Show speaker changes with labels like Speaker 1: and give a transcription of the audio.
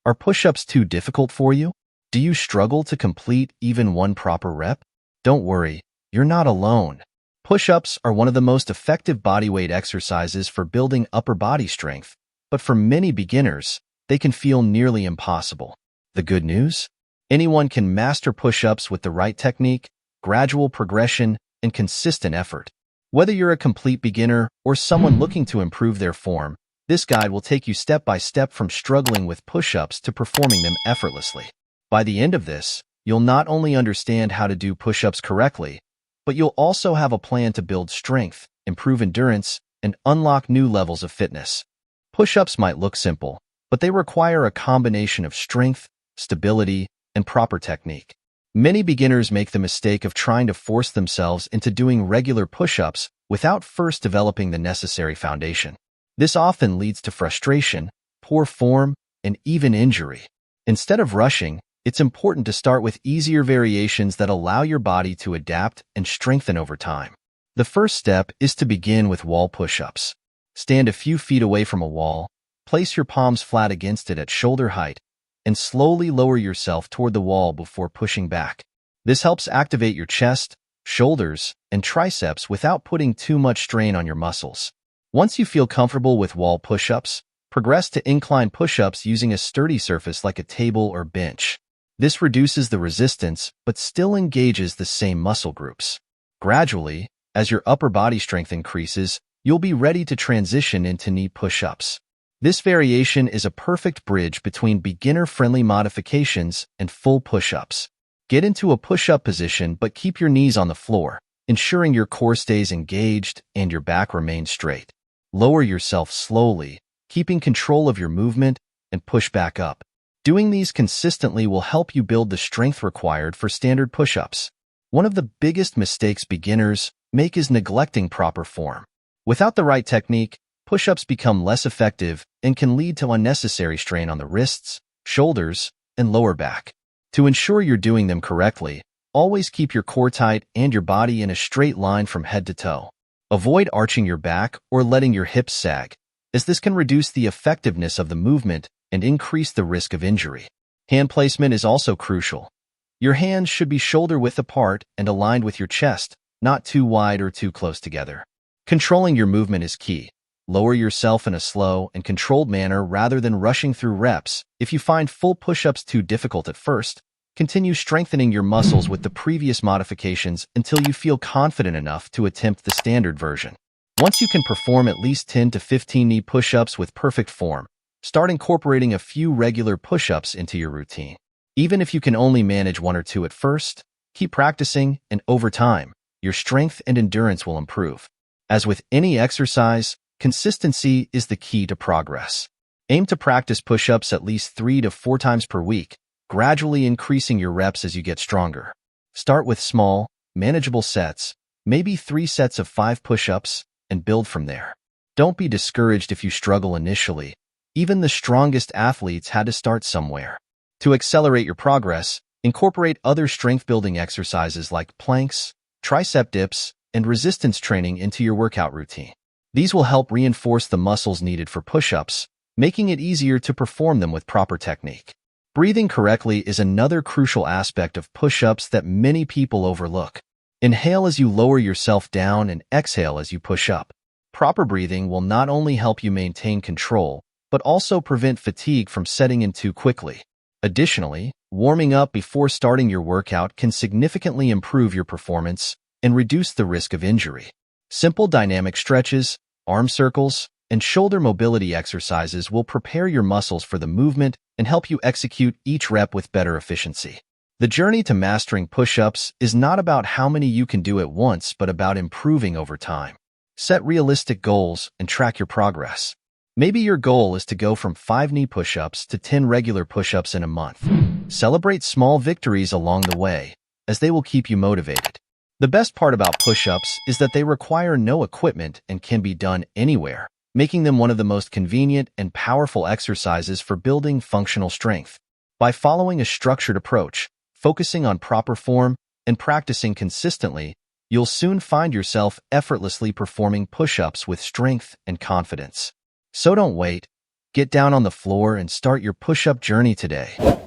Speaker 1: Are push-ups too difficult for you? Do you struggle to complete even one proper rep? Don't worry, you're not alone. Push-ups are one of the most effective bodyweight exercises for building upper body strength, but for many beginners, they can feel nearly impossible. The good news? Anyone can master push-ups with the right technique, gradual progression, and consistent effort. Whether you're a complete beginner or someone looking to improve their form, this guide will take you step by step from struggling with push-ups to performing them effortlessly. By the end of this, you'll not only understand how to do push-ups correctly, but you'll also have a plan to build strength, improve endurance, and unlock new levels of fitness. Push-ups might look simple, but they require a combination of strength, stability, and proper technique. Many beginners make the mistake of trying to force themselves into doing regular push-ups without first developing the necessary foundation. This often leads to frustration, poor form, and even injury. Instead of rushing, it's important to start with easier variations that allow your body to adapt and strengthen over time. The first step is to begin with wall push-ups. Stand a few feet away from a wall, place your palms flat against it at shoulder height, and slowly lower yourself toward the wall before pushing back. This helps activate your chest, shoulders, and triceps without putting too much strain on your muscles. Once you feel comfortable with wall push-ups, progress to incline push-ups using a sturdy surface like a table or bench. This reduces the resistance but still engages the same muscle groups. Gradually, as your upper body strength increases, you'll be ready to transition into knee push-ups. This variation is a perfect bridge between beginner-friendly modifications and full push-ups. Get into a push-up position but keep your knees on the floor, ensuring your core stays engaged and your back remains straight. Lower yourself slowly, keeping control of your movement, and push back up. Doing these consistently will help you build the strength required for standard push-ups. One of the biggest mistakes beginners make is neglecting proper form. Without the right technique, push-ups become less effective and can lead to unnecessary strain on the wrists, shoulders, and lower back. To ensure you're doing them correctly, always keep your core tight and your body in a straight line from head to toe. Avoid arching your back or letting your hips sag, as this can reduce the effectiveness of the movement and increase the risk of injury. Hand placement is also crucial. Your hands should be shoulder-width apart and aligned with your chest, not too wide or too close together. Controlling your movement is key. Lower yourself in a slow and controlled manner rather than rushing through reps. If you find full push-ups too difficult at first, continue strengthening your muscles with the previous modifications until you feel confident enough to attempt the standard version. Once you can perform at least 10 to 15 knee push-ups with perfect form, start incorporating a few regular push-ups into your routine. Even if you can only manage one or two at first, keep practicing, and over time, your strength and endurance will improve. As with any exercise, consistency is the key to progress. Aim to practice push-ups at least 3 to 4 times per week, gradually increasing your reps as you get stronger. Start with small, manageable sets, maybe 3 sets of 5 push-ups, and build from there. Don't be discouraged if you struggle initially. Even the strongest athletes had to start somewhere. To accelerate your progress, incorporate other strength-building exercises like planks, tricep dips, and resistance training into your workout routine. These will help reinforce the muscles needed for push-ups, making it easier to perform them with proper technique. Breathing correctly is another crucial aspect of push-ups that many people overlook. Inhale as you lower yourself down and exhale as you push up. Proper breathing will not only help you maintain control, but also prevent fatigue from setting in too quickly. Additionally, warming up before starting your workout can significantly improve your performance and reduce the risk of injury. Simple dynamic stretches, arm circles, and shoulder mobility exercises will prepare your muscles for the movement and help you execute each rep with better efficiency. The journey to mastering push-ups is not about how many you can do at once, but about improving over time. Set realistic goals and track your progress. Maybe your goal is to go from 5 knee push-ups to 10 regular push-ups in a month. Celebrate small victories along the way, as they will keep you motivated. The best part about push-ups is that they require no equipment and can be done anywhere, making them one of the most convenient and powerful exercises for building functional strength. By following a structured approach, focusing on proper form, and practicing consistently, you'll soon find yourself effortlessly performing push-ups with strength and confidence. So don't wait. Get down on the floor and start your push-up journey today.